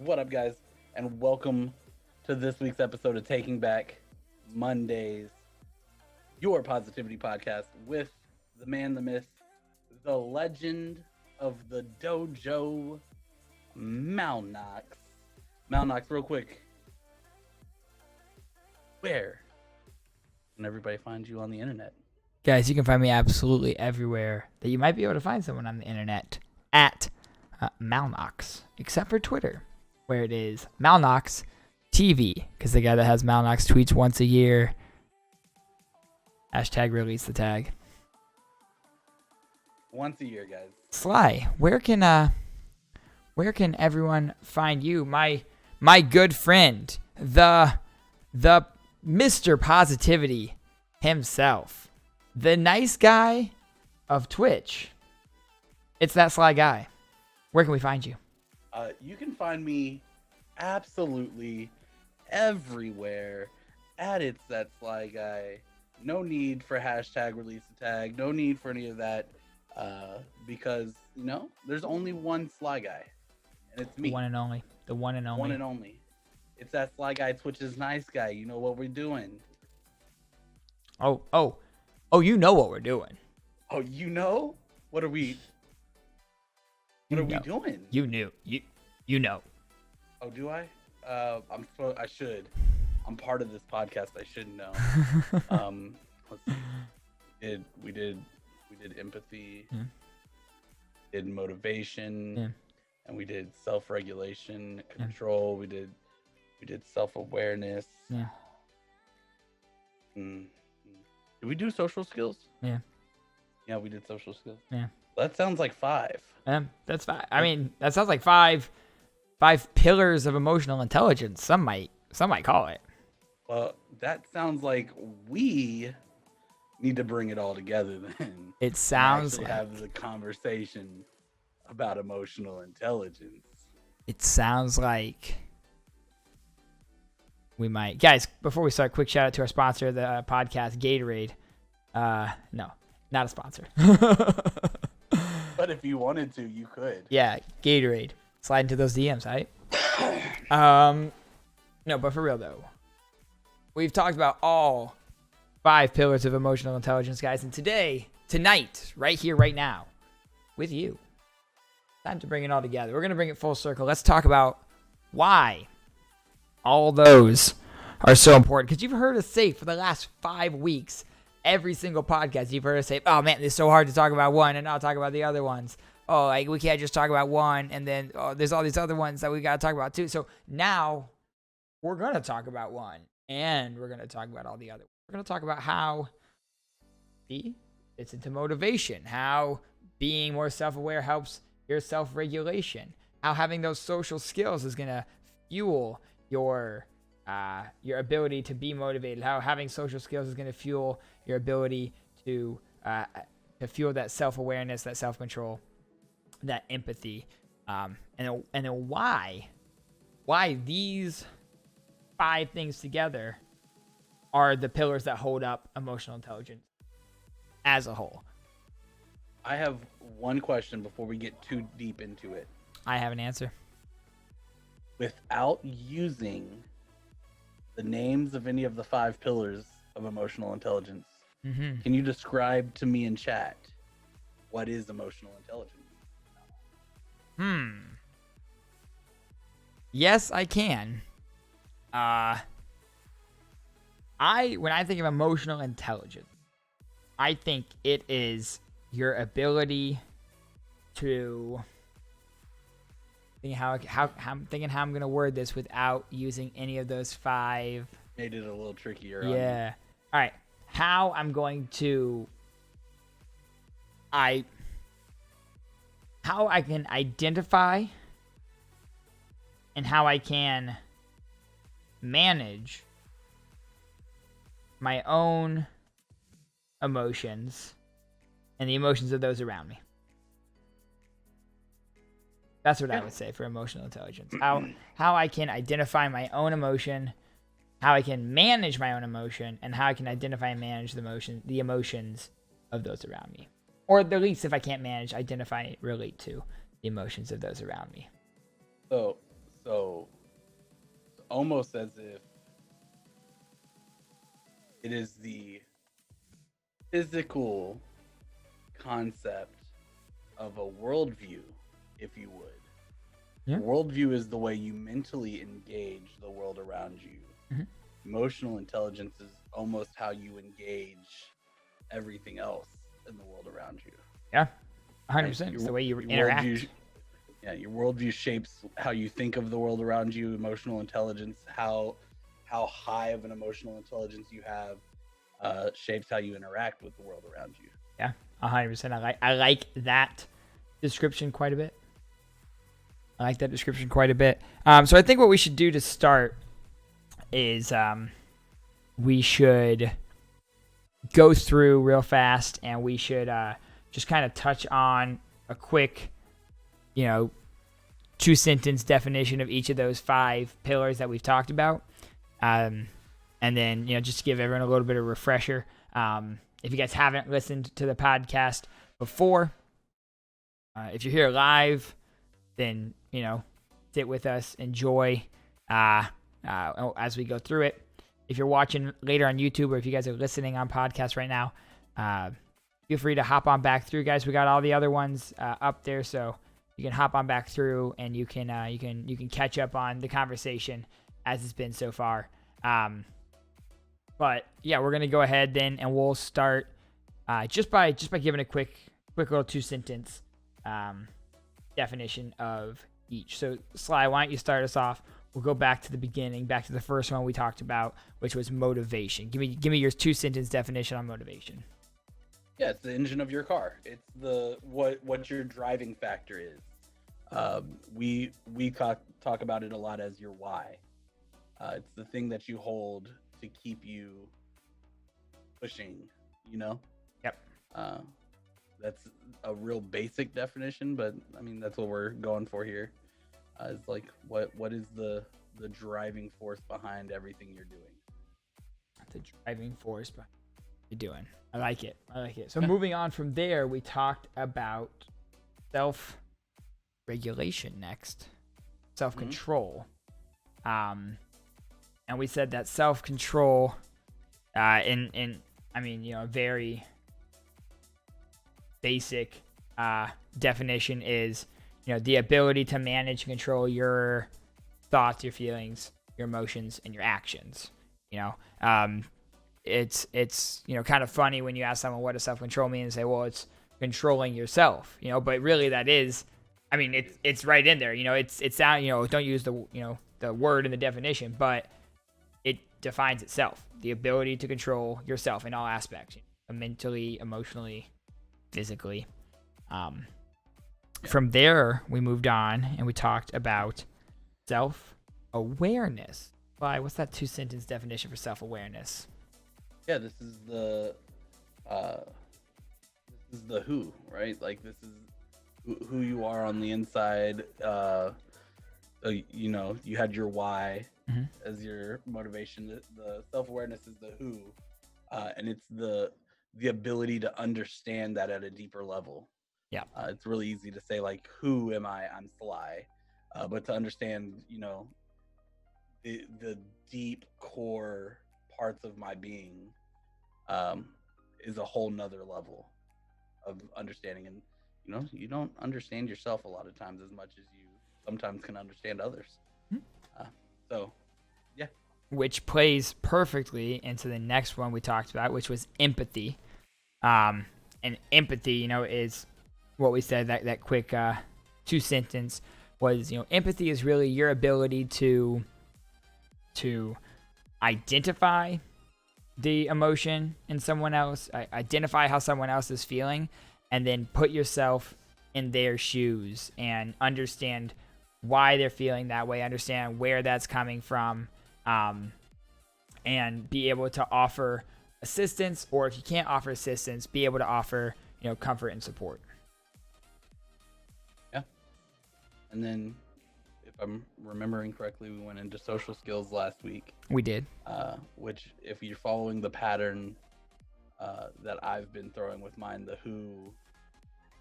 What up, guys? And welcome to this week's episode of Taking Back Mondays, your positivity podcast with the man, the myth, the legend of the Dojo, Malnoxx. Malnoxx, real quick. Where can everybody find you on the internet? Guys, you can find me absolutely everywhere that you might be able to find someone on the internet at Malnoxx, except for Twitter, where it is Malnoxx TV, because the guy that has Malnoxx tweets once a year. Hashtag release the tag. Once a year, guys. Sly, where can everyone find you, my good friend, the Mr. Positivity himself, the nice guy of Twitch? It's that Sly guy. Where can we find you? You can find me absolutely everywhere at It's That Sly Guy. No need for hashtag release the tag. No need for any of that. Because, there's only one Sly Guy. And it's me. The one and only. The one and only. One and only. It's That Sly Guy, Twitch's nice guy. You know what we're doing. Oh, you know what we're doing. Oh, you know? What are we doing? You knew. You know. Oh, do I? I should. I'm part of this podcast. I should know. Let's see. We did empathy, did motivation, and we did self-regulation, control. We did self-awareness. Yeah. Did we do social skills? Yeah. Yeah, we did social skills. Yeah. That sounds like 5. That's 5. I mean, that sounds like five pillars of emotional intelligence. Some might call it. Well, that sounds like we need to bring it all together then. It sounds like have the conversation about emotional intelligence. It sounds like we might. Guys, before we start, quick shout out to our sponsor of the podcast, Gatorade. No, not a sponsor. But if you wanted to, you could. Yeah, Gatorade. Slide into those DMs, right? No, but for real though, we've talked about all 5 pillars of emotional intelligence, guys, and tonight, right here, right now, with you, time to bring it all together. We're gonna bring it full circle. Let's talk about why all those are so important. Because you've heard us say for the last 5 weeks, every single podcast, you've heard us say, oh man, it's so hard to talk about one and not talk about the other ones. Oh, like we can't just talk about one and then there's all these other ones that we got to talk about too. So now we're going to talk about one and we're going to talk about all the other. We're going to talk about how it's into motivation, how being more self-aware helps your self-regulation, how having those social skills is going to fuel your ability to be motivated, how having social skills is going to fuel your ability to fuel that self-awareness, that self-control, that empathy, and then why these 5 things together are the pillars that hold up emotional intelligence as a whole. I have one question before we get too deep into it. I have an answer. Without using the names of any of the 5 pillars of emotional intelligence, can you describe to me in chat what is emotional intelligence? Yes, I can. When I think of emotional intelligence, I think it is your ability to how I'm thinking how I'm gonna word this without using any of those 5. Made it a little trickier. Yeah. All right. How I'm going to how I can identify and how I can manage my own emotions and the emotions of those around me. That's what I would say for emotional intelligence. How I can identify my own emotion, how I can manage my own emotion, and how I can identify and manage the emotions of those around me. Or at least if I can't manage, identify, relate to the emotions of those around me. So So almost as if it is the physical concept of a worldview, if you would. Yeah. Worldview is the way you mentally engage the world around you. Emotional intelligence is almost how you engage everything else in the world around you. Yeah, 100%. Right? It's the way you Your interact. Your worldview shapes how you think of the world around you. Emotional intelligence, how high of an emotional intelligence you have, shapes how you interact with the world around you. Yeah, 100%. I like that description quite a bit. So I think what we should do to start is we should go through real fast, and we should just kind of touch on a quick, 2-sentence definition of each of those 5 pillars that we've talked about. And then, just to give everyone a little bit of a refresher. If you guys haven't listened to the podcast before, if you're here live, then, sit with us, enjoy as we go through it. If you're watching later on YouTube, or if you guys are listening on podcast right now, feel free to hop on back through, guys. We got all the other ones up there, so you can hop on back through, and you can catch up on the conversation as it's been so far. But yeah, we're gonna go ahead then, and we'll start just by giving a quick little 2-sentence definition of each. So Sly, why don't you start us off? We'll go back to the beginning, back to the first one we talked about, which was motivation. Give me your 2-sentence definition on motivation. Yeah, it's the engine of your car. It's the what your driving factor is. We talk about it a lot as your why. It's the thing that you hold to keep you pushing. Yep. That's a real basic definition, but I mean that's what we're going for here. It's like what is the driving force behind everything you're doing? The driving force behind what you're doing. I like it. So moving on from there, we talked about self-regulation next, self-control. And we said that self-control, in a very basic definition is, the ability to manage and control your thoughts, your feelings, your emotions, and your actions. It's kind of funny when you ask someone what does self-control mean and say, well, it's controlling yourself, but really that is, it's right in there. It's down, don't use the word in the definition, but it defines itself, the ability to control yourself in all aspects, mentally, emotionally, physically. From there, we moved on and we talked about self-awareness. What's that 2-sentence definition for self-awareness? Yeah, this is the who, right? Like this is who you are on the inside. You had your why as your motivation. The self-awareness is the who, and it's the ability to understand that at a deeper level. Yeah. It's really easy to say like, who am I? I'm Sly. But to understand, the deep core parts of my being is a whole nother level of understanding. And, you don't understand yourself a lot of times as much as you sometimes can understand others. So, yeah. Which plays perfectly into the next one we talked about, which was empathy. And empathy, is what we said, that quick 2-sentence was, empathy is really your ability to identify the emotion in someone else, identify how someone else is feeling, and then put yourself in their shoes and understand why they're feeling that way, understand where that's coming from, and be able to offer assistance, or if you can't offer assistance, be able to offer, comfort and support. Yeah. And then, if I'm remembering correctly, we went into social skills last week. We did. Which, if you're following the pattern that I've been throwing with mine, the who,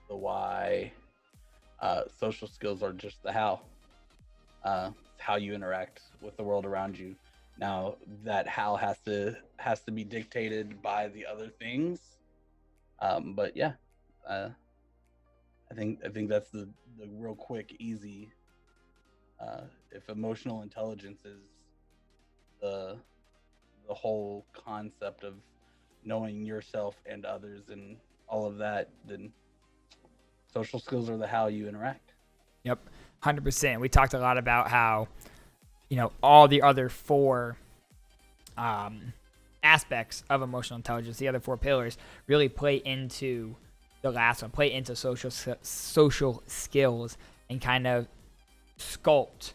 the why, social skills are just the how. how you interact with the world around you. Now that how has to be dictated by the other things. But yeah, uh, I think that's the real quick, easy. If emotional intelligence is the the whole concept of knowing yourself and others and all of that, then social skills are the how you interact. Yep, 100%. We talked a lot about how, all the other four aspects of emotional intelligence, the other four pillars, really play into the last one, play into social skills, and kind of sculpt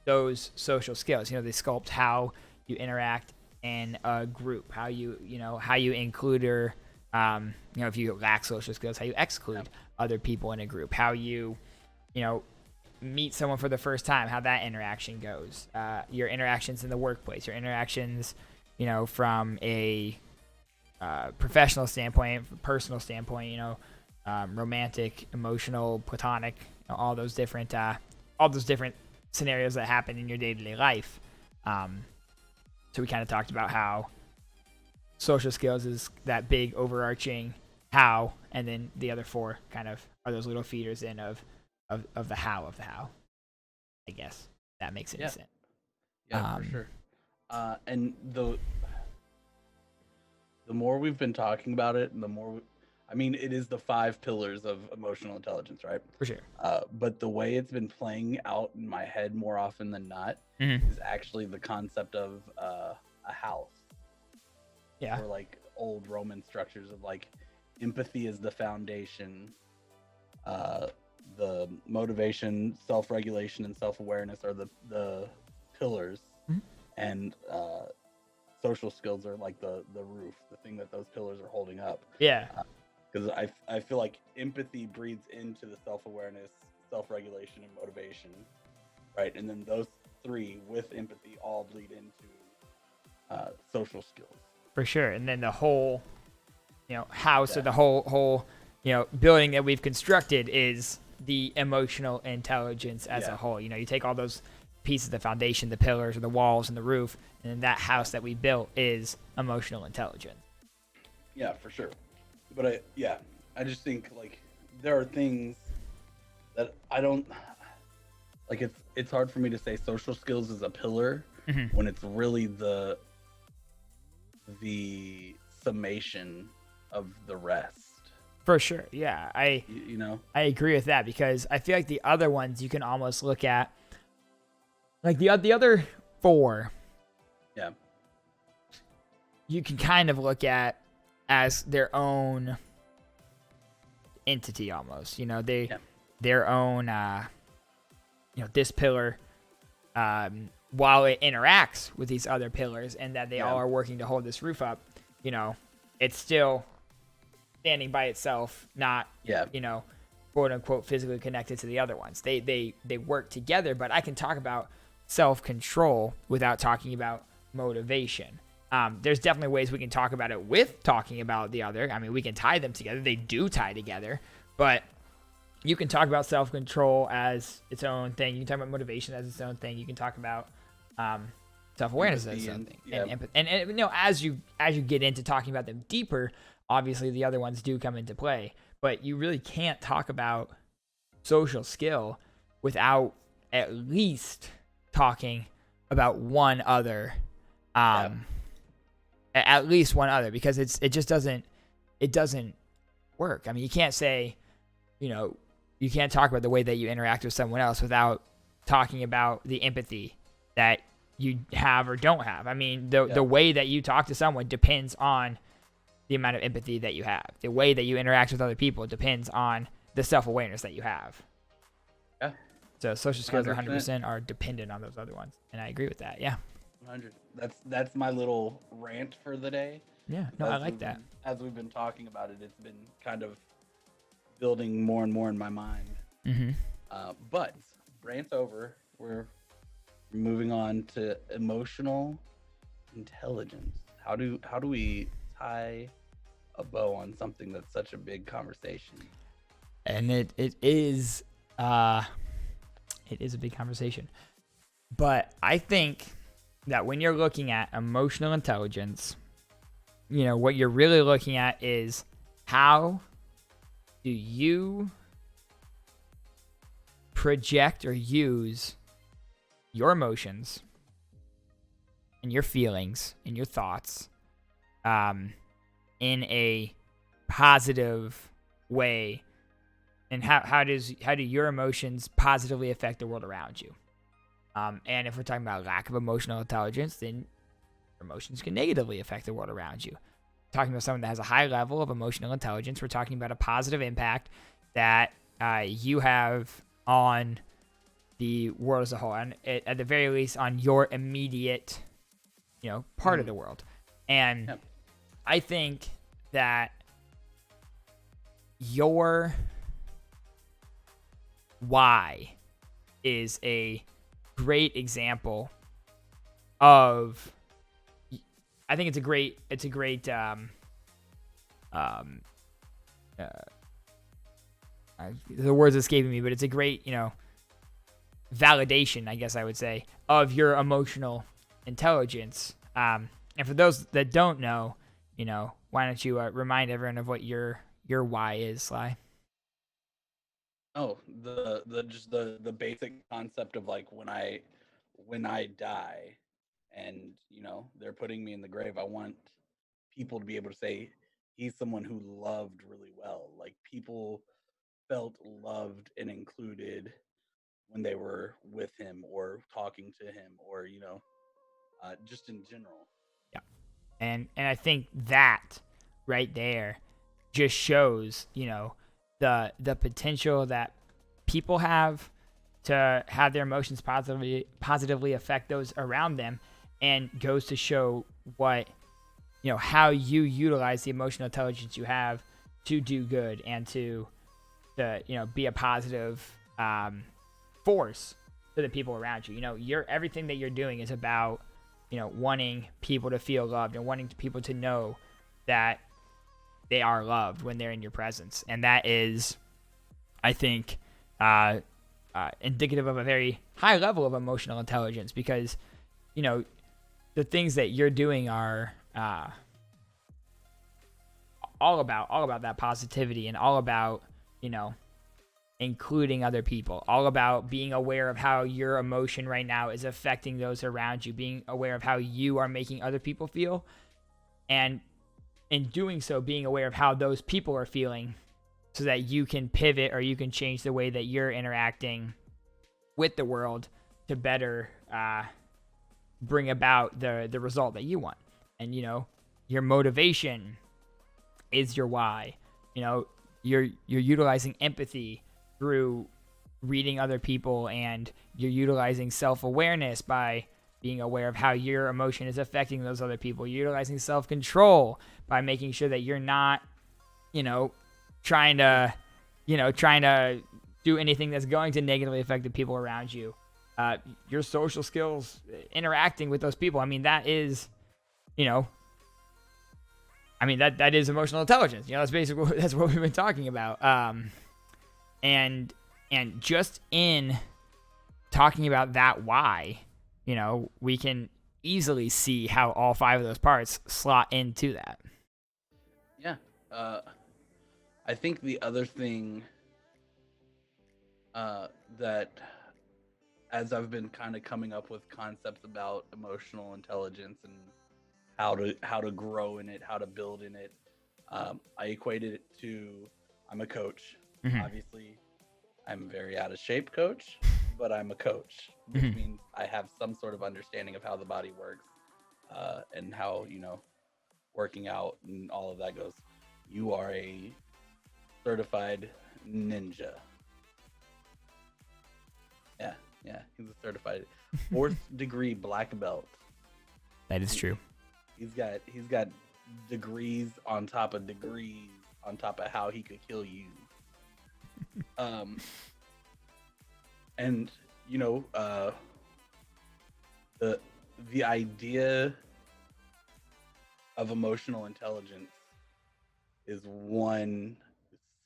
those social skills. They sculpt how you interact in a group, how you include or if you lack social skills, how you exclude other people in a group, how you meet someone for the first time, how that interaction goes, your interactions in the workplace, your interactions from a professional standpoint, personal standpoint, romantic, emotional, platonic, all those different scenarios that happen in your day-to-day life. So we kind of talked about how social skills is that big overarching how, and then the other four kind of are those little feeders in of the how, I guess that makes any sense. Yeah, for sure. And the more we've been talking about it, and the more it is the 5 pillars of emotional intelligence, right? For sure. But the way it's been playing out in my head more often than not is actually the concept of a house. Yeah. Or like old Roman structures of like empathy is the foundation, the motivation, self-regulation, and self-awareness are the pillars, and social skills are like the roof, the thing that those pillars are holding up. Yeah. Because I feel like empathy breeds into the self-awareness, self-regulation, and motivation, right? And then those 3 with empathy all bleed into social skills. For sure. And then the whole, house or the whole, building that we've constructed is the emotional intelligence as a whole. You take all those pieces, the foundation, the pillars, or the walls, and the roof, and then that house that we built is emotional intelligence. Yeah, for sure. But I just think like there are things that I don't like. It's hard for me to say social skills is a pillar when it's really the summation of the rest. For sure. Yeah. I agree with that, because I feel like the other ones you can almost look at like the other 4. Yeah. You can kind of look at as their own entity almost. Their own this pillar while it interacts with these other pillars, and that they all are working to hold this roof up, it's still standing by itself, not quote unquote physically connected to the other ones. They work together, but I can talk about self-control without talking about motivation. There's definitely ways we can talk about it with talking about the other. We can tie them together. They do tie together, but you can talk about self-control as its own thing. You can talk about motivation as its own thing. You can talk about self-awareness as its own thing. And empathy. And as you get into talking about them deeper, obviously the other ones do come into play. But you really can't talk about social skill without at least talking about one other. At least one other, because it just doesn't work. You can't say, you can't talk about the way that you interact with someone else without talking about the empathy that you have or don't have. The way that you talk to someone depends on the amount of empathy that you have. The way that you interact with other people depends on the self-awareness that you have. Yeah. So social skills 100% are dependent on those other ones, and I agree with that. Yeah. 100. That's my little rant for the day. Yeah. No, I like that. As we've been talking about it, it's been kind of building more and more in my mind. But rant over. We're moving on to emotional intelligence. How do we tie a bow on something that's such a big conversation? And it is It is a big conversation. But I think that when you're looking at emotional intelligence, what you're really looking at is how do you project or use your emotions and your feelings and your thoughts in a positive way, and how do your emotions positively affect the world around you? And if we're talking about lack of emotional intelligence, then emotions can negatively affect the world around you. Talking about someone that has a high level of emotional intelligence, we're talking about a positive impact that you have on the world as a whole, and at the very least on your immediate, part of the world. And Yep. I think that your why is a great example of. I think it's a great the words escaping me, but it's a great, validation, I guess I would say, of your emotional intelligence. And for those that don't know, why don't you remind everyone of what your why is, Sly? Oh, the basic concept of like when I die, and they're putting me in the grave, I want people to be able to say he's someone who loved really well. Like people felt loved and included when they were with him or talking to him, or just in general. Yeah. And I think that right there just shows, the potential that people have to have their emotions positively affect those around them, and goes to show what, how you utilize the emotional intelligence you have to do good and to be a positive force to the people around you. Everything that you're doing is about, wanting people to feel loved and wanting people to know that they are loved when they're in your presence. And that is, I think, indicative of a very high level of emotional intelligence, because, the things that you're doing are all about that positivity, and all about, including other people, all about being aware of how your emotion right now is affecting those around you, being aware of how you are making other people feel, and in doing so, being aware of how those people are feeling, so that you can pivot or you can change the way that you're interacting with the world to better bring about the result that you want. And your motivation is your why. You're utilizing empathy through reading other people, and you're utilizing self-awareness by being aware of how your emotion is affecting those other people. You're utilizing self-control by making sure that you're not, trying to do anything that's going to negatively affect the people around you. Your social skills, interacting with those people. That is, that is emotional intelligence. That's basically that's what we've been talking about. And just in talking about that why, we can easily see how all 5 of those parts slot into that. Yeah. I think the other thing that, as I've been kind of coming up with concepts about emotional intelligence and how to grow in it, how to build in it, I equated it to, I'm a coach. Mm-hmm. Obviously, I'm a very out of shape coach, but I'm a coach, which Mm-hmm. means I have some sort of understanding of how the body works, and how working out and all of that goes. You are a certified ninja. Yeah, he's a certified 4th degree black belt. That is true. He's got degrees on top of degrees on top of how he could kill you. And the idea of emotional intelligence is one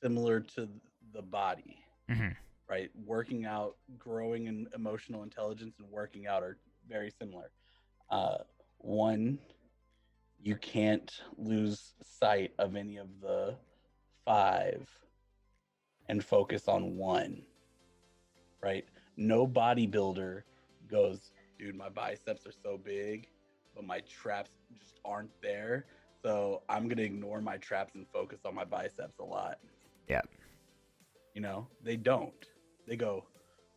similar to the body, Mm-hmm. right? Working out, growing in emotional intelligence, and working out are very similar. Uh, one, you can't lose sight of any of the five and focus on one, right? No bodybuilder goes, dude, my biceps are so big, but my traps just aren't there. So I'm going to ignore my traps and focus on my biceps a lot. Yeah. You know, they don't. They go,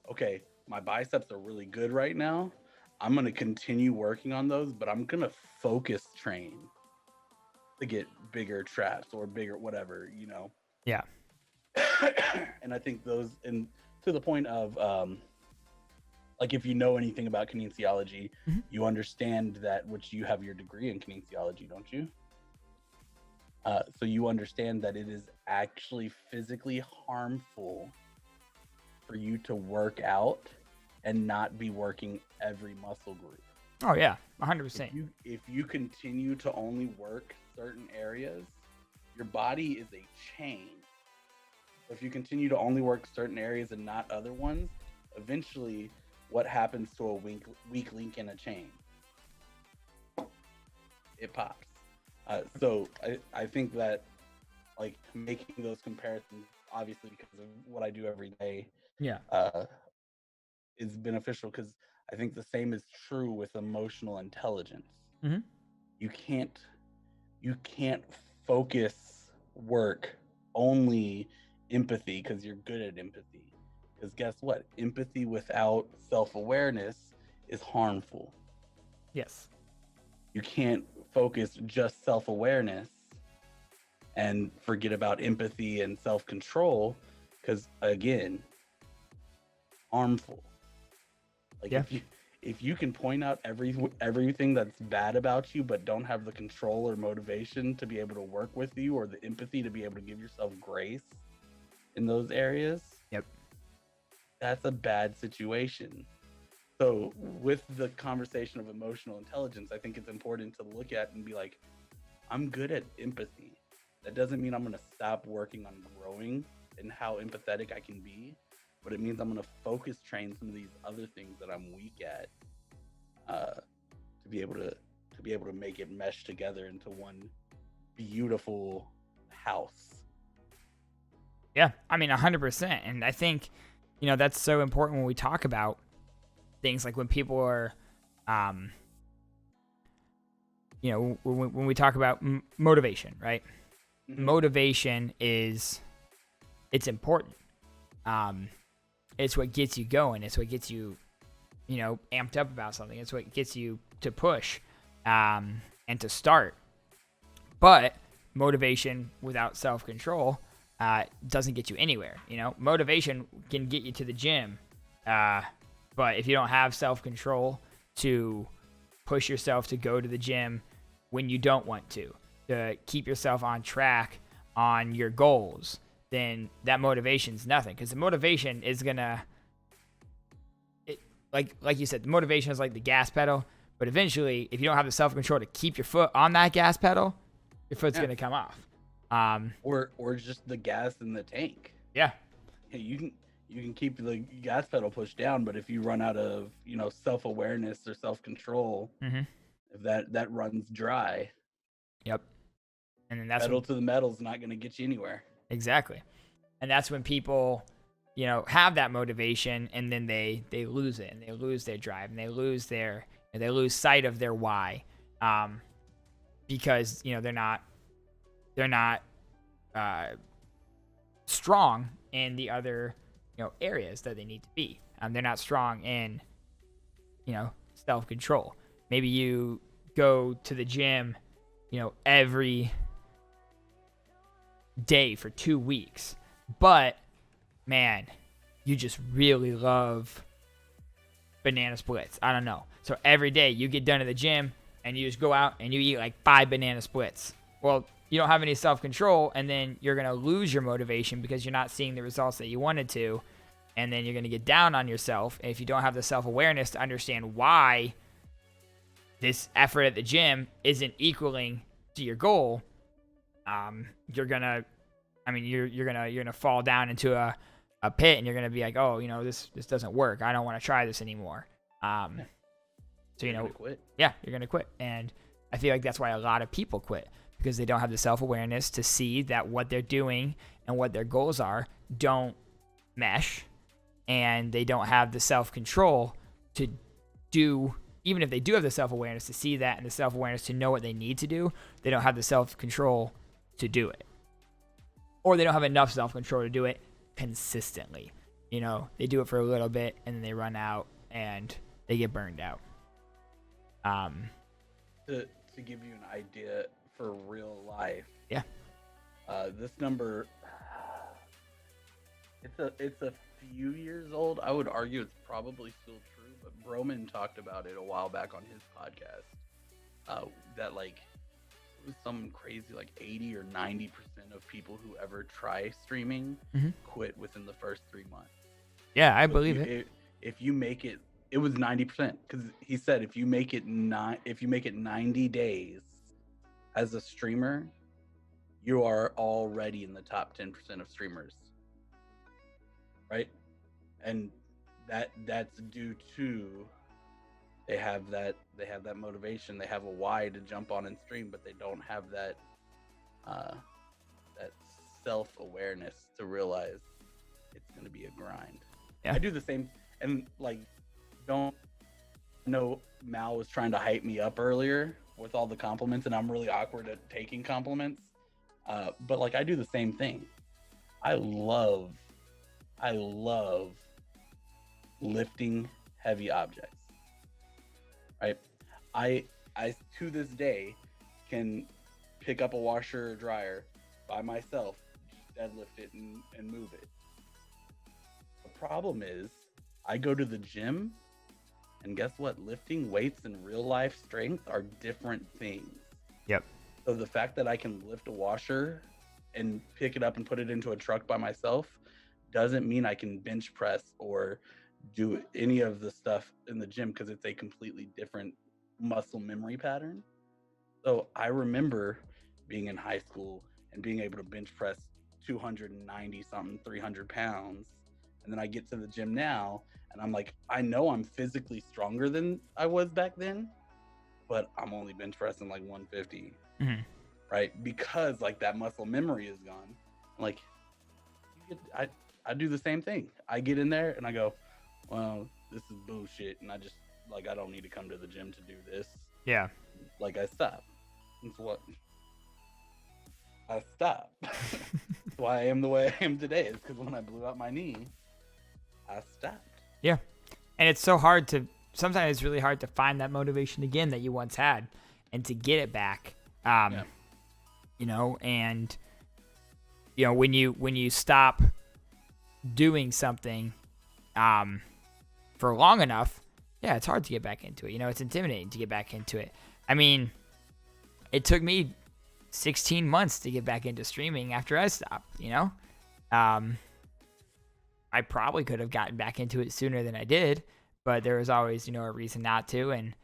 okay, my biceps are really good right now. I'm going to continue working on those, but I'm going to focus train to get bigger traps or bigger whatever, you know. Yeah. And I think those, and to the point of like, if you know anything about kinesiology, you understand that, which you have your degree in kinesiology, don't you? So you understand that it is actually physically harmful for you to work out and not be working every muscle group. Oh yeah, 100%. If you continue to only work certain areas, your body is a chain. If you continue to only work certain areas and not other ones, eventually what happens to a weak link in a chain? It pops. So I think that, like, making those comparisons, obviously because of what I do every day, is beneficial, because I think the same is true with emotional intelligence. You can't focus work only empathy because you're good at empathy. Because guess what? Empathy without self-awareness is harmful. Yes. You can't focus just self-awareness and forget about empathy and self-control, because again, harmful. Like, if you can point out everything that's bad about you, but don't have the control or motivation to be able to work with you, or the empathy to be able to give yourself grace in those areas, that's a bad situation. So with the conversation of emotional intelligence, I think it's important to look at and be like, I'm good at empathy. That doesn't mean I'm going to stop working on growing and how empathetic I can be, but it means I'm going to focus train some of these other things that I'm weak at, to be able to make it mesh together into one beautiful house. Yeah, I mean 100%, and I think, you know, that's so important when we talk about things like when people are, you know, when we talk about motivation, right? Motivation it's important. It's what gets you going. It's what gets you, you know, amped up about something. It's what gets you to push, and to start. But motivation without self-control doesn't get you anywhere. You know, motivation can get you to the gym, but if you don't have self-control to push yourself to go to the gym when you don't want to keep yourself on track on your goals, then that motivation's nothing. Because the motivation is gonna, like you said, the motivation is like the gas pedal. But eventually, if you don't have the self-control to keep your foot on that gas pedal, your foot's gonna come off. Or just the gas in the tank. Yeah. You can keep the gas pedal pushed down, but if you run out of, you know, self-awareness or self-control, if that runs dry, and then that's pedal to the metal is not going to get you anywhere. Exactly. And that's when people, you know, have that motivation, and then they lose it, and they lose their drive, and they lose sight of their why, because, you know, they're not strong in the other, you know, areas that they need to be. They're not strong in, you know, self-control. Maybe you go to the gym, you know, every day for 2 weeks, but man, you just really love banana splits. I don't know. So every day you get done at the gym and you just go out and you eat like 5 banana splits. Well, you don't have any self-control, and then you're going to lose your motivation because you're not seeing the results that you wanted to, and then you're going to get down on yourself. And if you don't have the self-awareness to understand why this effort at the gym isn't equaling to your goal, you're gonna fall down into a pit and you're going to be like, oh, this doesn't work. I don't want to try this anymore. So, You're gonna quit. Yeah, you're going to quit. And I feel like that's why a lot of people quit, because they don't have the self-awareness to see that what they're doing and what their goals are don't mesh, and they don't have the self-control to do, even if they do have the self-awareness to see that and the self-awareness to know what they need to do, they don't have the self-control to do it. Or they don't have enough self-control to do it consistently. They do it for a little bit and then they run out and they get burned out. To give you an idea for real life. Yeah. This number, it's a few years old. I would argue it's probably still true, but Broman talked about it a while back on his podcast. That like it was some crazy 80 or 90% of people who ever try streaming quit within the first 3 months. Yeah, I believe it. If you make it. It was 90% because he said if you make it 90 days as a streamer, you are already in the top 10% of streamers, right? And that's due to they have that motivation, they have a why to jump on and stream, but they don't have that that self-awareness to realize it's going to be a grind. Yeah. I do the same, and don't know Mal was trying to hype me up earlier with all the compliments, and I'm really awkward at taking compliments. But I do the same thing. I love lifting heavy objects. Right? I to this day can pick up a washer or dryer by myself, deadlift it and move it. The problem is I go to the gym, and guess what? Lifting weights and real life strength are different things. Yep. So the fact that I can lift a washer and pick it up and put it into a truck by myself doesn't mean I can bench press or do any of the stuff in the gym, because it's a completely different muscle memory pattern. So I remember being in high school and being able to bench press 290 something, 300 pounds. And then I get to the gym now and I'm like, I know I'm physically stronger than I was back then, but I'm only bench pressing 150. Right? Because that muscle memory is gone. I do the same thing. I get in there and I go, well, this is bullshit, and I just I don't need to come to the gym to do this. Yeah. I stop. That's what I stop. That's why I am the way I am today. Is because when I blew out my knee, I stopped. Yeah. And it's so hard sometimes it's really hard to find that motivation again that you once had and to get it back. And when you stop doing something for long enough, yeah, it's hard to get back into it. It's intimidating to get back into it. I mean, it took me 16 months to get back into streaming after I stopped, I probably could have gotten back into it sooner than I did, but there was always, a reason not to. And,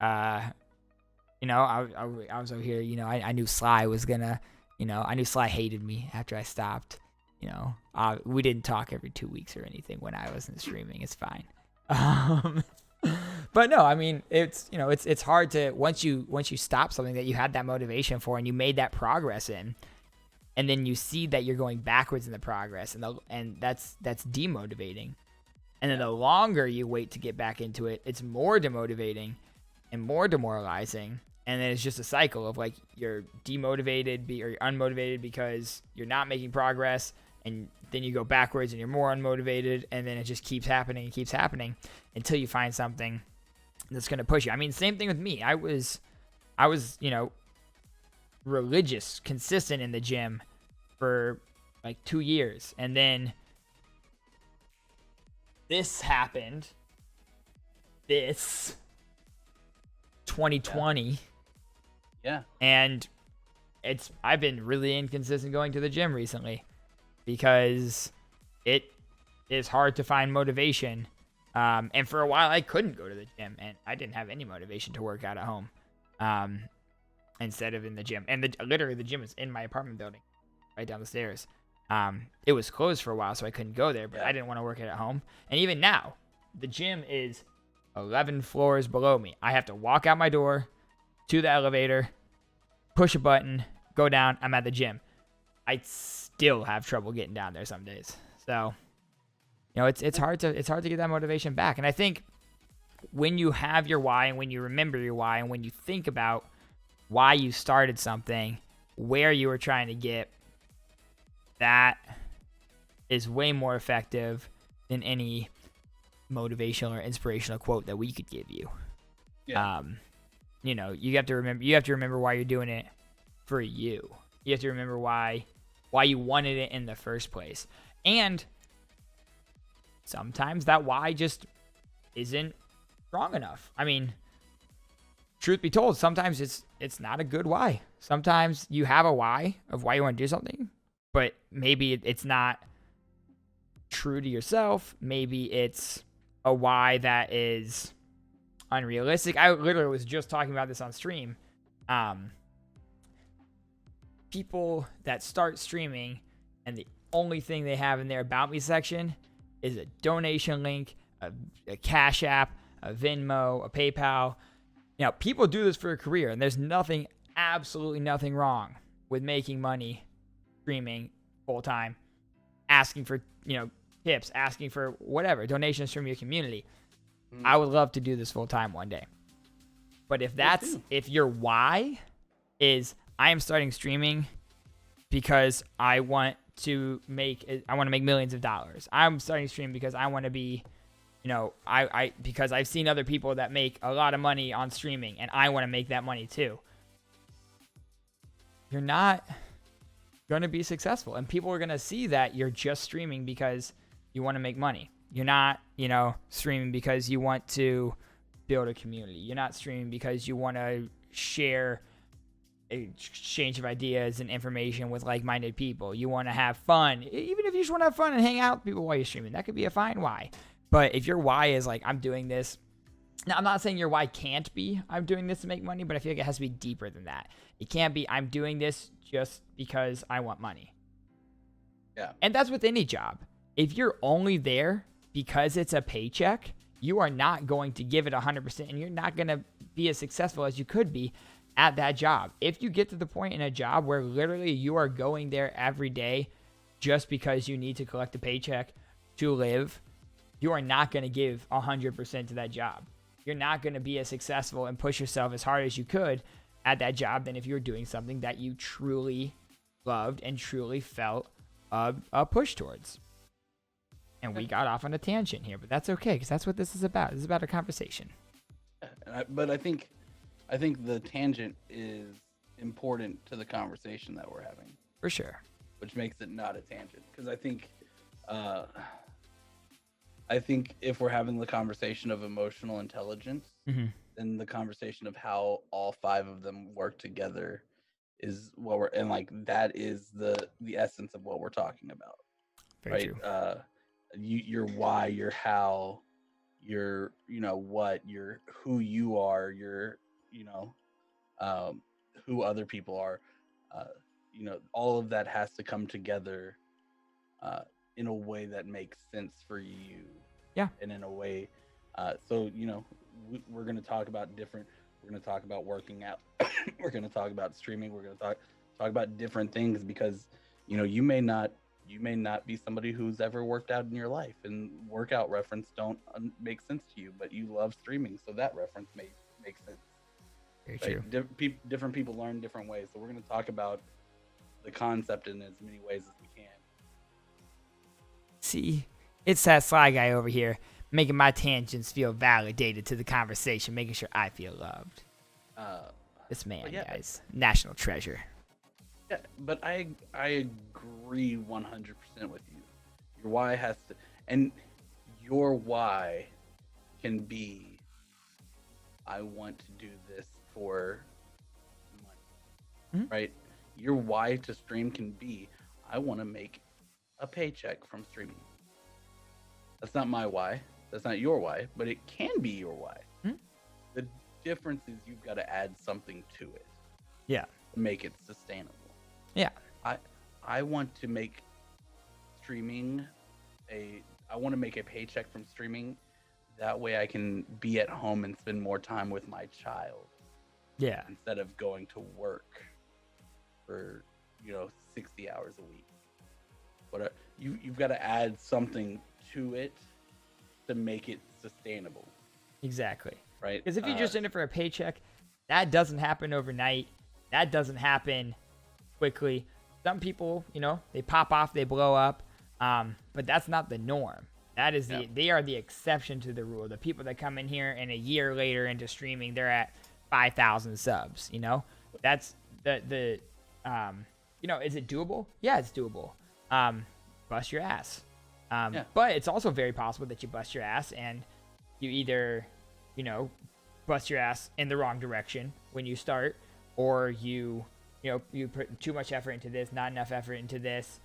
I was over here, I knew Sly was gonna, I knew Sly hated me after I stopped. We didn't talk every 2 weeks or anything when I wasn't streaming. It's fine. But no, I mean, it's hard to, once you stop something that you had that motivation for and you made that progress in, and then you see that you're going backwards in the progress, and that's demotivating. And then the longer you wait to get back into it, it's more demotivating and more demoralizing. And then it's just a cycle of you're demotivated or you're unmotivated because you're not making progress, and then you go backwards and you're more unmotivated, and then it just keeps happening and keeps happening until you find something that's going to push you. I mean, same thing with me. I was religious, consistent in the gym for 2 years, and then this happened. This 2020. Yeah. And I've been really inconsistent going to the gym recently because it is hard to find motivation. And for a while I couldn't go to the gym, and I didn't have any motivation to work out at home. Instead of in the gym. And literally the gym is in my apartment building right down the stairs. It was closed for a while, so I couldn't go there, but Yeah. I didn't want to work it at home. And even now, the gym is 11 floors below me. I have to walk out my door to the elevator, push a button, go down. I'm at the gym. I still have trouble getting down there some days. So, it's hard to get that motivation back. And I think when you have your why and when you remember your why and when you think about why you started something, where you were trying to get, that is way more effective than any motivational or inspirational quote that we could give you. Yeah. You have to remember why you're doing it for you. You have to remember why you wanted it in the first place. And sometimes that why just isn't strong enough. I mean, truth be told, sometimes it's not a good why. Sometimes you have a why of why you want to do something, but maybe it's not true to yourself. Maybe it's a why that is unrealistic. I literally was just talking about this on stream. People that start streaming and the only thing they have in their About Me section is a donation link, a Cash App, a Venmo, a PayPal. People do this for a career, and there's absolutely nothing wrong with making money streaming full time, asking for, tips, asking for whatever, donations from your community. I would love to do this full time one day. But if your why is I am starting streaming because I want to make millions of dollars. I'm starting streaming because I want to be, because I've seen other people that make a lot of money on streaming and I want to make that money too. You're not going to be successful, and people are going to see that you're just streaming because you want to make money. You're not, streaming because you want to build a community. You're not streaming because you want to share exchange of ideas and information with like-minded people. You want to have fun. Even if you just want to have fun and hang out with people while you're streaming, that could be a fine why. But if your why is like, I'm doing this. Now, I'm not saying your why can't be, I'm doing this to make money, but I feel like it has to be deeper than that. It can't be, I'm doing this just because I want money. Yeah. And that's with any job. If you're only there because it's a paycheck, you are not going to give it 100%, and you're not going to be as successful as you could be at that job. If you get to the point in a job where literally you are going there every day just because you need to collect a paycheck to live, you are not going to give 100% to that job. You're not going to be as successful and push yourself as hard as you could at that job than if you were doing something that you truly loved and truly felt a push towards. And we got off on a tangent here, but that's okay, because that's what this is about. This is about a conversation. But I think the tangent is important to the conversation that we're having. For sure. Which makes it not a tangent. Because I think if we're having the conversation of emotional intelligence, then the conversation of how all five of them work together is what that is the essence of what we're talking about. Very right? True. Your why, your how, your what, your who you are, your who other people are, all of that has to come together in a way that makes sense for you. Yeah. And in a way, so we're going to talk about we're going to talk about working out. We're going to talk about streaming. We're going to talk about different things because you may not be somebody who's ever worked out in your life, and workout reference don't make sense to you, but you love streaming, so that reference may make sense. Very true. Different people learn different ways, so we're going to talk about the concept in as many ways as we can. See, it's that sly guy over here making my tangents feel validated to the conversation, making sure I feel loved. This man, guys, national treasure. Yeah, but I agree 100% with you. Your why has to, and your why can be, I want to do this for money, right? Your why to stream can be, I want to make a paycheck from streaming. That's not my why. That's not your why, but it can be your why. The difference is you've got to add something to it. Yeah. To make it sustainable. Yeah. I want to make streaming I want to make a paycheck from streaming. That way I can be at home and spend more time with my child. Yeah. Instead of going to work for, 60 hours a week. But you've got to add something to it to make it sustainable. Exactly. Right? Because if you're just in it for a paycheck, that doesn't happen overnight. That doesn't happen quickly. Some people, they pop off, they blow up. But that's not the norm. That is they are the exception to the rule. The people that come in here and a year later into streaming, they're at 5,000 subs. That's is it doable? Yeah, it's doable. Bust your ass. But it's also very possible that you bust your ass and you either, bust your ass in the wrong direction when you start, or you put too much effort into this, not enough effort into this.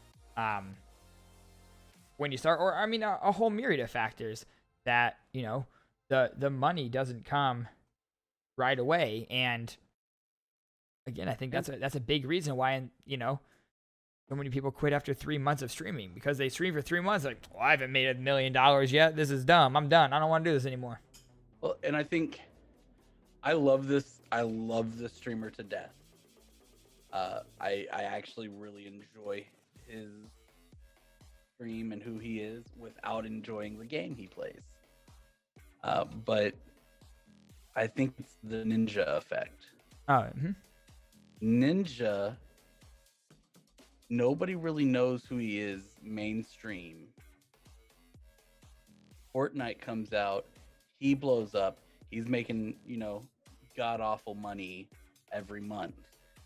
When you start, or a whole myriad of factors that the money doesn't come right away. And again, I think that's a big reason why so many people quit after 3 months of streaming, because they stream for 3 months like, well, I haven't made $1 million yet, this is dumb, I'm done, I don't want to do this anymore. Well, and I think I love this streamer to death. I actually really enjoy his stream and who he is without enjoying the game he plays. But I think it's the Ninja effect. Ninja, nobody really knows who he is mainstream. Fortnite comes out, he blows up, he's making, god awful money every month.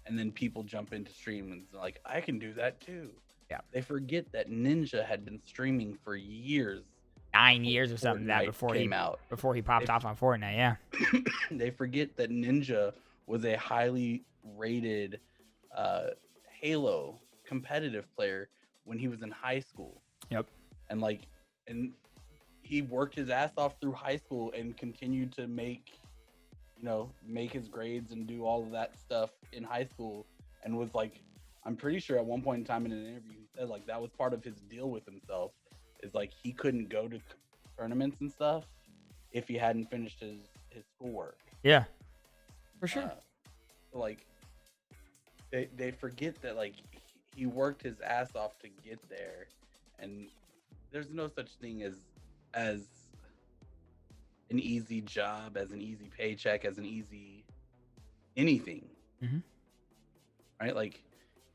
And then people jump into stream and it's like, I can do that too. Yeah. They forget that Ninja had been streaming for years. 9 years or something Fortnite before came out. Before he popped off on Fortnite, yeah. They forget that Ninja was a highly rated Halo competitive player when he was in high school. Yep. And he worked his ass off through high school and continued to make his grades and do all of that stuff in high school, and was like, I'm pretty sure at one point in time in an interview he said like that was part of his deal with himself, is like he couldn't go to tournaments and stuff if he hadn't finished his schoolwork. Yeah, for sure. They forget that like he worked his ass off to get there, and there's no such thing as an easy job, as an easy paycheck, as an easy anything. Mm-hmm. Right? Like,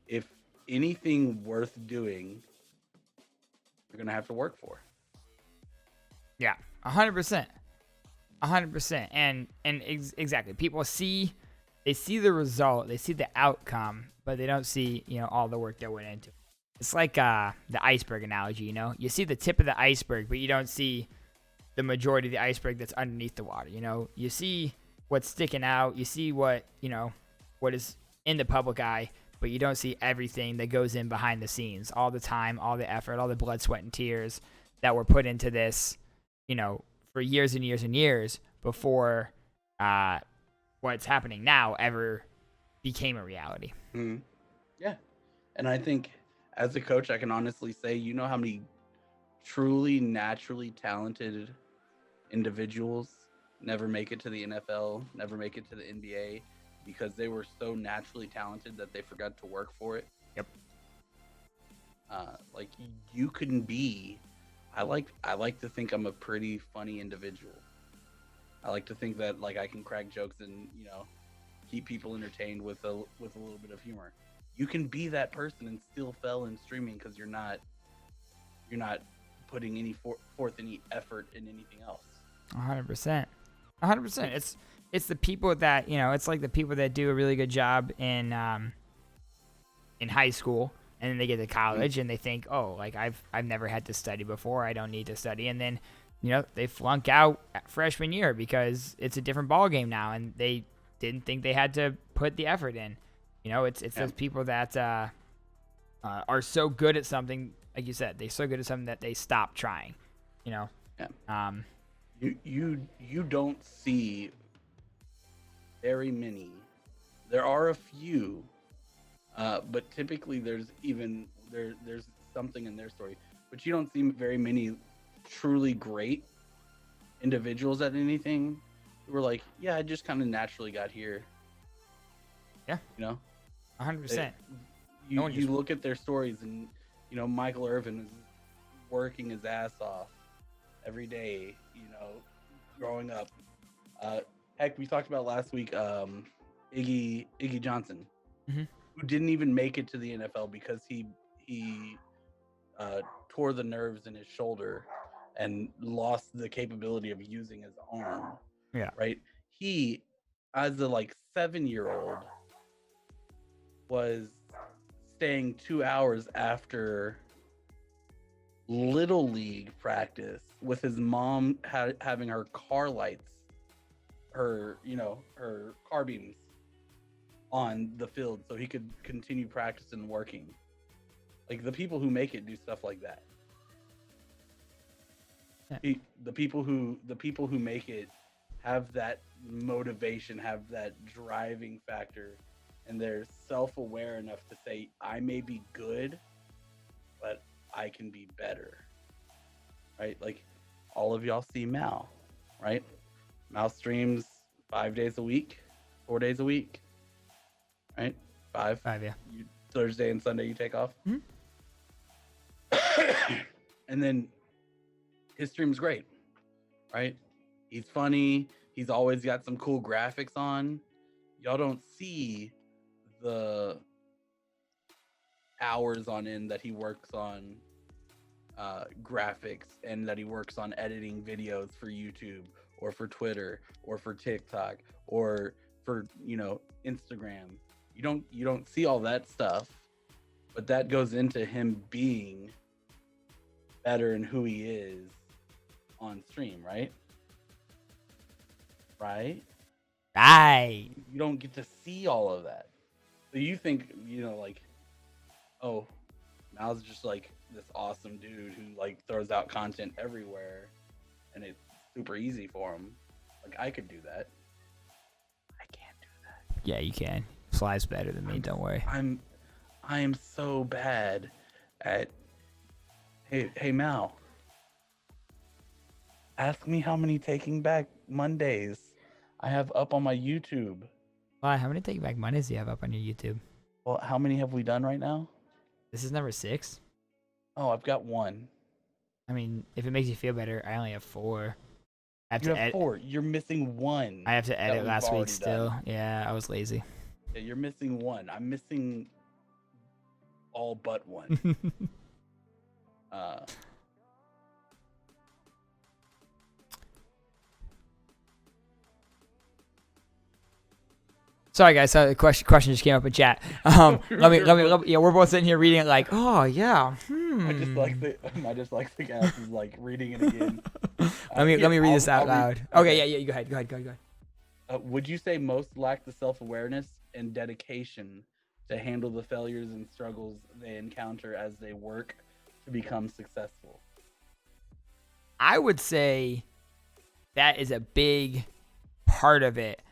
if anything worth doing, you're gonna have to work for. Yeah, 100%, 100%, and exactly. People see the result, they see the outcome, but they don't see all the work that went into it. It's like the iceberg analogy. You see the tip of the iceberg, but you don't see the majority of the iceberg that's underneath the water. You see what's sticking out, you see what is in the public eye, but you don't see everything that goes in behind the scenes, all the time, all the effort, all the blood, sweat, and tears that were put into this, for years and years and years before what's happening now ever became a reality. Mm-hmm. Yeah. And I think as a coach, I can honestly say, how many truly naturally talented individuals never make it to the NFL, never make it to the NBA, because they were so naturally talented that they forgot to work for it. Yep. Like you can be, I like to think I'm a pretty funny individual. I like to think that like I can crack jokes and keep people entertained with a little bit of humor. You can be that person and still fail in streaming because you're not putting any forth any effort in anything else. 100%. 100%. It's the people that it's like the people that do a really good job in high school, and then they get to college and they think, oh, like I've never had to study before, I don't need to study, and then they flunk out at freshman year because it's a different ball game now, and they didn't think they had to put the effort in. It's those people that are so good at something, like you said, they're so good at something that they stop trying. Yeah. You don't see very many. There are a few, but typically there's something in their story. but you don't see very many truly great individuals at anything who were like, yeah, I just kind of naturally got here. Yeah. You know, 100%. You look at their stories, and Michael Irvin is working his ass off every day. Growing up. Heck, we talked about last week. Iggy Johnson, who didn't even make it to the NFL because he tore the nerves in his shoulder and lost the capability of using his arm. Yeah. Right. He, as a 7-year-old, was staying 2 hours after little league practice with his mom having her car lights, her car beams on the field so he could continue practicing and working. Like, the people who make it do stuff like that. Yeah. The people who make it have that motivation, have that driving factor, and they're self-aware enough to say, I may be good, but I can be better. Right? Like, all of y'all see Mal, right? Mal streams 5 days a week, 4 days a week, right? Five, yeah. Thursday and Sunday you take off. Mm-hmm. And then his stream's great, right? He's funny. He's always got some cool graphics on. Y'all don't see the hours on end that he works on graphics, and that he works on editing videos for YouTube or for Twitter or for TikTok or for Instagram. You don't see all that stuff, but that goes into him being better in who he is on stream, right? Right? You don't get to see all of that. So you think, oh, Mal's just this awesome dude who throws out content everywhere and it's super easy for him. I could do that. I can't do that. Yeah, you can. Sly's better than me, don't worry. I am so bad at hey Mal. Ask me how many Taking Back Mondays I have up on my YouTube. Why? How many Taking Back Mondays do you have up on your YouTube? Well, how many have we done right now? This is number 6. Oh, I've got 1. I mean, if it makes you feel better, I only have 4. I have you have 4. You're missing 1. I have to edit last week still. Done. Yeah, I was lazy. Yeah, you're missing 1. I'm missing all but 1. Sorry guys, the question just came up in chat. Let me. Yeah, we're both sitting here reading it oh yeah. My dyslexic ass is reading it again. let me read this out loud. Okay, yeah, go ahead. Would you say most lack the self-awareness and dedication to handle the failures and struggles they encounter as they work to become successful? I would say that is a big part of it.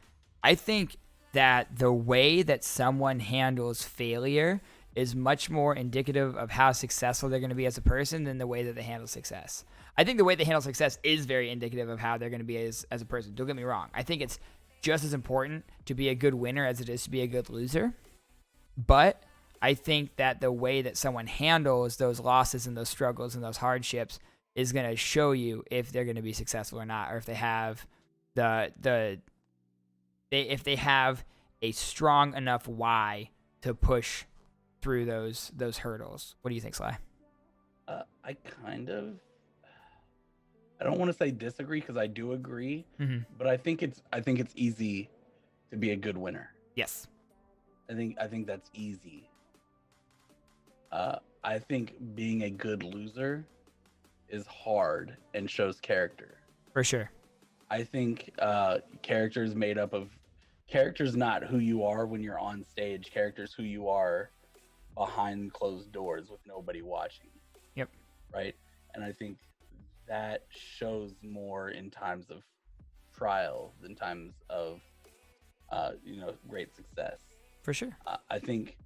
I think that the way that someone handles failure is much more indicative of how successful they're going to be as a person than the way that they handle success. I think the way they handle success is very indicative of how they're going to be as a person. Don't get me wrong. I think it's just as important to be a good winner as it is to be a good loser. But I think that the way that someone handles those losses and those struggles and those hardships is going to show you if they're going to be successful or not, or if they have if they have a strong enough why to push through those hurdles. What do you think, Sly? I don't want to say disagree, because I do agree, but I think it's easy to be a good winner. Yes. I think that's easy. I think being a good loser is hard and shows character. For sure. I think character is made up of characters, not who you are when you're on stage. Characters who you are behind closed doors with nobody watching. Yep. Right? And I think that shows more in times of trial than times of great success. For sure. I think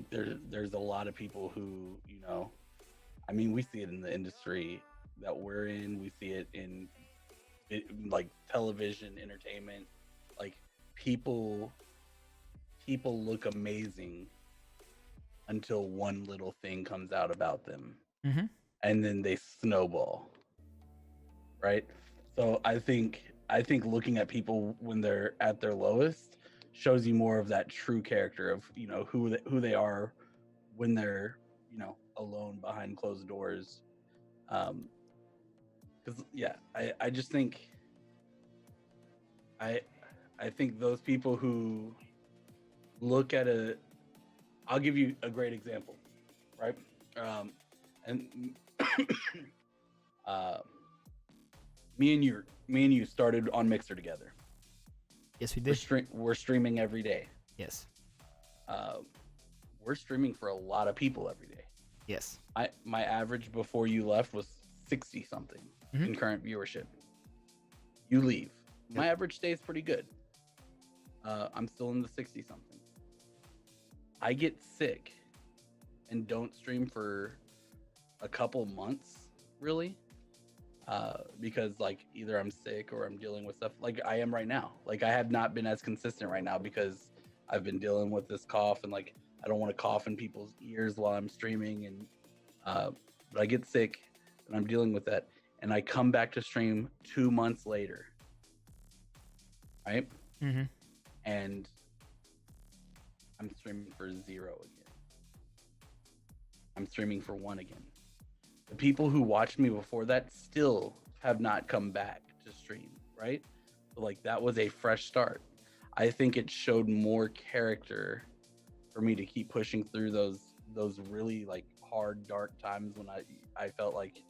there's a lot of people who I mean, we see it in the industry that we're in. We see it in like television, entertainment. Like people look amazing until one little thing comes out about them, and then they snowball, right? So I think looking at people when they're at their lowest shows you more of that true character of who they are when they're alone behind closed doors. Because yeah, I just think I I think those people who look at a I'll give you a great example, right? And uh, me and you started on Mixer together. Yes, we We're, did. we're streaming every day. Yes. Uh, we're streaming for a lot of people every day. Yes. My average before you left was 60 something in current viewership. You leave. My average stays pretty good. I'm still in the 60 something. I get sick and don't stream for a couple months, really, because like either I'm sick or I'm dealing with stuff like I am right now. Like I have not been as consistent right now because I've been dealing with this cough and like I don't want to cough in people's ears while I'm streaming, and but I get sick and I'm dealing with that, and I come back to stream 2 months later, right? And I'm streaming for 0 again. I'm streaming for 1 again. The people who watched me before that still have not come back to stream, right? So like that was a fresh start. I think it showed more character for me to keep pushing through those really like hard, dark times when I felt like,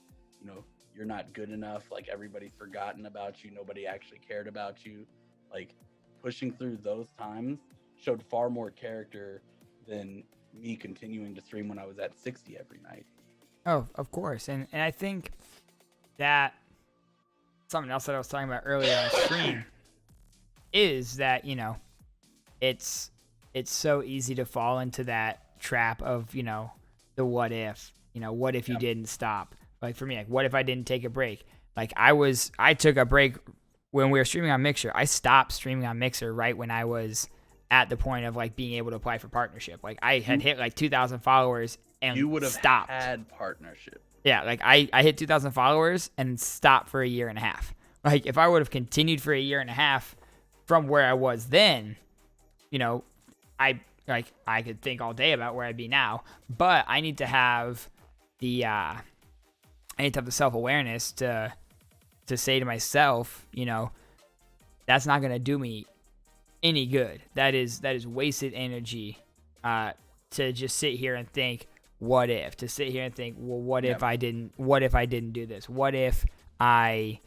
you're not good enough, like everybody's forgotten about you, nobody actually cared about you. Like pushing through those times showed far more character than me continuing to stream when I was at 60 every night. Oh, of course. And I think that something else that I was talking about earlier on stream is that, it's so easy to fall into that trap of, the what if, what if you didn't stop? Like for me, like what if I didn't take a break? Like I took a break when we were streaming on Mixer. I stopped streaming on Mixer right when I was at the point of like being able to apply for partnership. Like I had hit like 2,000 followers and you would have stopped. Had partnership. Yeah, like I hit 2,000 followers and stopped for a year and a half. Like if I would have continued for a year and a half from where I was then, I could think all day about where I'd be now. But I need to have the self-awareness to say to myself, that's not gonna do me any good. That is wasted energy to just sit here and think, what if? To sit here and think, well, what if I didn't do this? What if I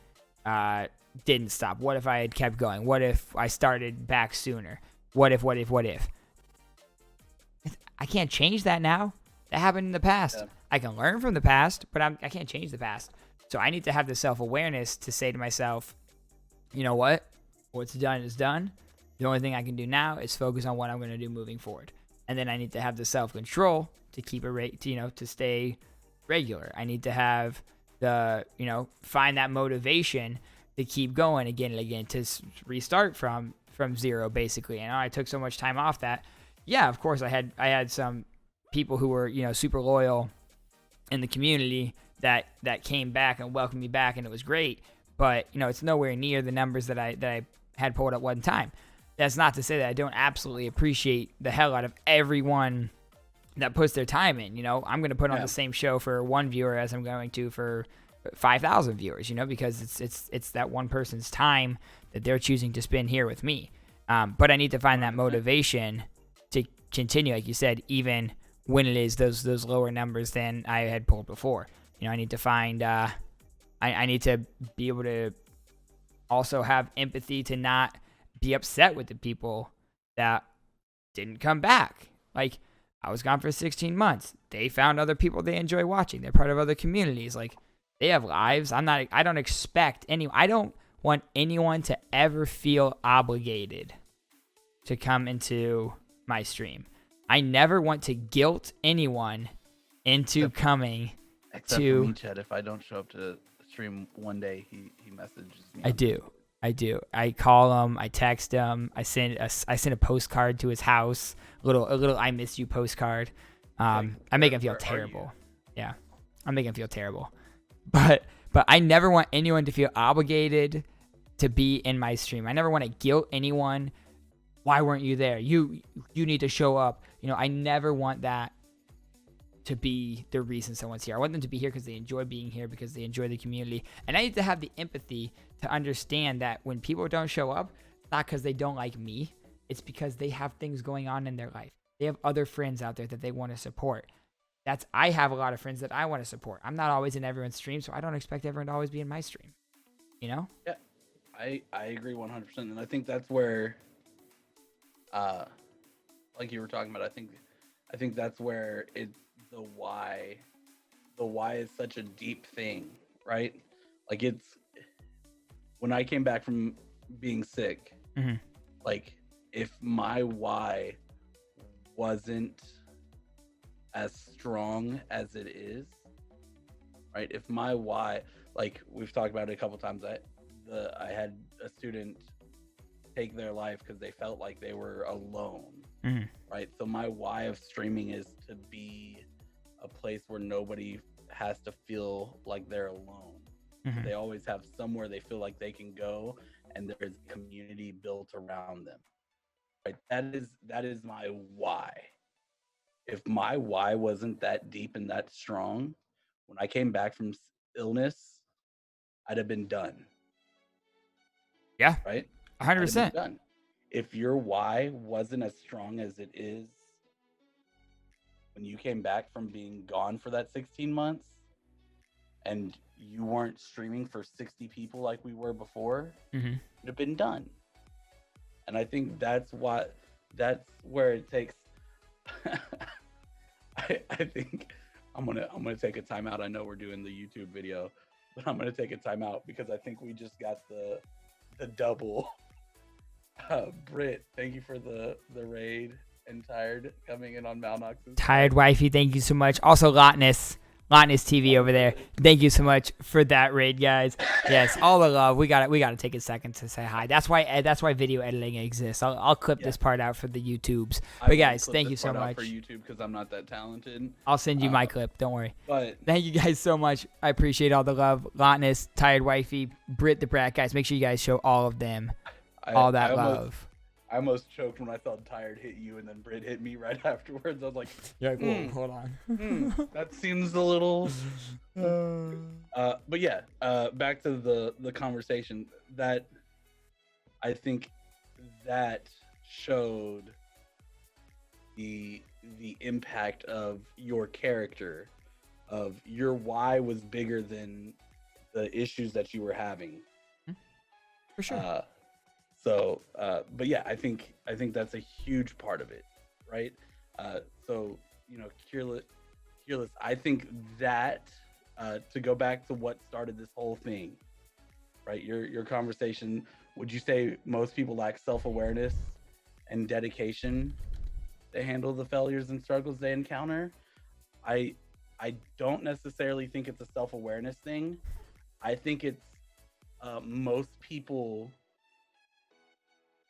didn't stop? What if I had kept going? What if I started back sooner? What if? I can't change that now. That happened in the past. Yeah. I can learn from the past, but I can't change the past. So I need to have the self-awareness to say to myself, you know what? What's done is done. The only thing I can do now is focus on what I'm going to do moving forward. And then I need to have the self-control to keep it, to stay regular. I need to have the, find that motivation to keep going again and again, to restart from zero, basically. And I took so much time off that, yeah, of course I had some people who were, super loyal in the community that came back and welcomed me back, and it was great. But, it's nowhere near the numbers that I had pulled at one time. That's not to say that I don't absolutely appreciate the hell out of everyone that puts their time in. I'm going to put on the same show for one viewer as I'm going to for 5,000 viewers, because it's that one person's time that they're choosing to spend here with me. But I need to find that motivation to continue, like you said, even when it is those lower numbers than I had pulled before. I need to find, I need to be able to also have empathy to not be upset with the people that didn't come back. Like, I was gone for 16 months. They found other people they enjoy watching. They're part of other communities. Like, they have lives. I don't want anyone to ever feel obligated to come into my stream. I never want to guilt anyone into coming Except for me, Chad. If I don't show up to stream one day, he messages me. I do. I call him. I text him. I send a postcard to his house. A little I miss you postcard. I make him feel terrible. Yeah, I make him feel terrible. But I never want anyone to feel obligated to be in my stream. I never want to guilt anyone. Why weren't you there? You need to show up. I never want that to be the reason someone's here. I want them to be here because they enjoy being here, because they enjoy the community. And I need to have the empathy to understand that when people don't show up, it's not because they don't like me. It's because they have things going on in their life. They have other friends out there that they want to support. I have a lot of friends that I want to support. I'm not always in everyone's stream, so I don't expect everyone to always be in my stream. Yeah, I agree 100%. And I think that's where, like you were talking about, I think that's where the why is such a deep thing, right? Like, it's when I came back from being sick, like, if my why wasn't as strong as it is, right? If my why, like we've talked about it a couple times, I had a student take their life because they felt like they were alone, right? So my why of streaming is to be a place where nobody has to feel like they're alone. They always have somewhere they feel like they can go, and there's a community built around them, right? That is my why. If my why wasn't that deep and that strong, when I came back from illness, I'd have been done. Yeah, right. 100%. Done. If your why wasn't as strong as it is when you came back from being gone for that 16 months and you weren't streaming for 60 people like we were before, it'd have been done. And I think that's where it takes I think I'm gonna take a timeout. I know we're doing the YouTube video, but I'm gonna take a timeout because I think we just got the double. Britt, thank you for the raid, and Tired coming in on Malnoxx. Tired Wifey, thank you so much. Also, Lotness TV over there. Thank you so much for that raid, guys. Yes, all the love. We got to take a second to say hi. That's why video editing exists. I'll clip this part out for the YouTubes. But guys, thank you so much for YouTube because I'm not that talented. I'll send you my clip. Don't worry. But thank you guys so much. I appreciate all the love. Lotness, Tired Wifey, Britt the Brat, guys. Make sure you guys show all of them all that love. I almost choked when I thought Tired hit you and then Britt hit me right afterwards. I was like, hold on. That seems a little. But yeah, back to the conversation that I think that showed the impact of your character, of your why was bigger than the issues that you were having. For sure. But yeah, I think that's a huge part of it, right? So, Keerless, I think that to go back to what started this whole thing, right? Your conversation, would you say most people lack self-awareness and dedication to handle the failures and struggles they encounter? I don't necessarily think it's a self-awareness thing. I think it's most people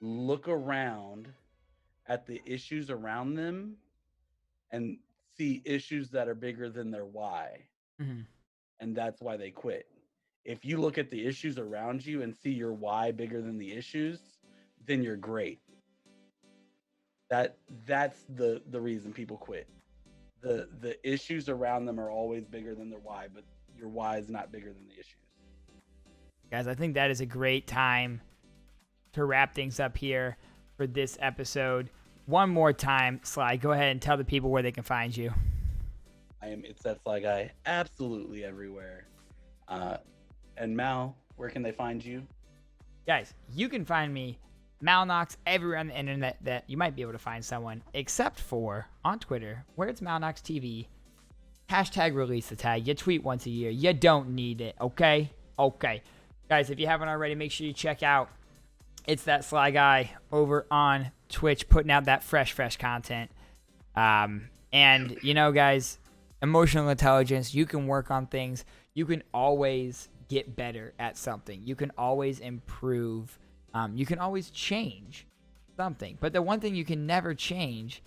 look around at the issues around them and see issues that are bigger than their why. And that's why they quit. If you look at the issues around you and see your why bigger than the issues, then you're great. That's the reason people quit. The issues around them are always bigger than their why, but your why is not bigger than the issues. Guys, I think that is a great time to wrap things up here for this episode. One more time, Sly, go ahead and tell the people where they can find you. It's that Sly Guy, absolutely everywhere. And Mal, where can they find you? Guys, you can find me, Malnoxx, everywhere on the internet that you might be able to find someone, except for on Twitter, where it's Malnoxx TV. Hashtag release the tag. You tweet once a year. You don't need it, okay? Okay. Guys, if you haven't already, make sure you check out It's That Sly Guy over on Twitch, putting out that fresh content. And, guys, emotional intelligence. You can work on things. You can always get better at something. You can always improve. You can always change something. But the one thing you can never change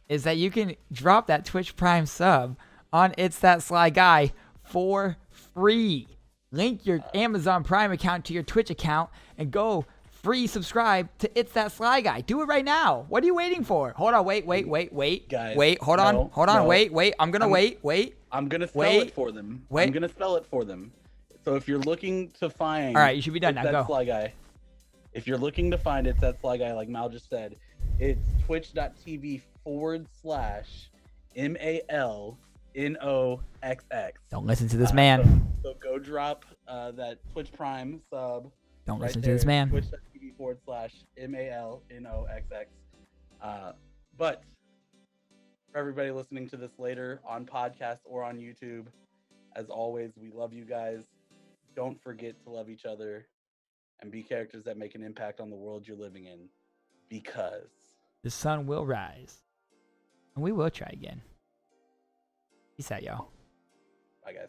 is that you can drop that Twitch Prime sub on It's That Sly Guy for free. Link your Amazon Prime account to your Twitch account and go free subscribe to It's That Sly Guy. Do it right now. What are you waiting for? Hold on, wait. Guys, wait, hold on, wait. I'm gonna wait. I'm gonna spell it for them. I'm gonna spell it for them. So if you're looking to find, all right, you should be done now. Go. Sly Guy. If you're looking to find It's That Sly Guy, like Mal just said, it's twitch.tv/MALNOXX. Don't listen to this man. So go drop that Twitch Prime sub. Don't listen to this man. Twitch.tv/MALNOXX. But for everybody listening to this later on podcast or on YouTube, as always, we love you guys. Don't forget to love each other and be characters that make an impact on the world you're living in, because the sun will rise and we will try again. Peace out, y'all. Bye, guys.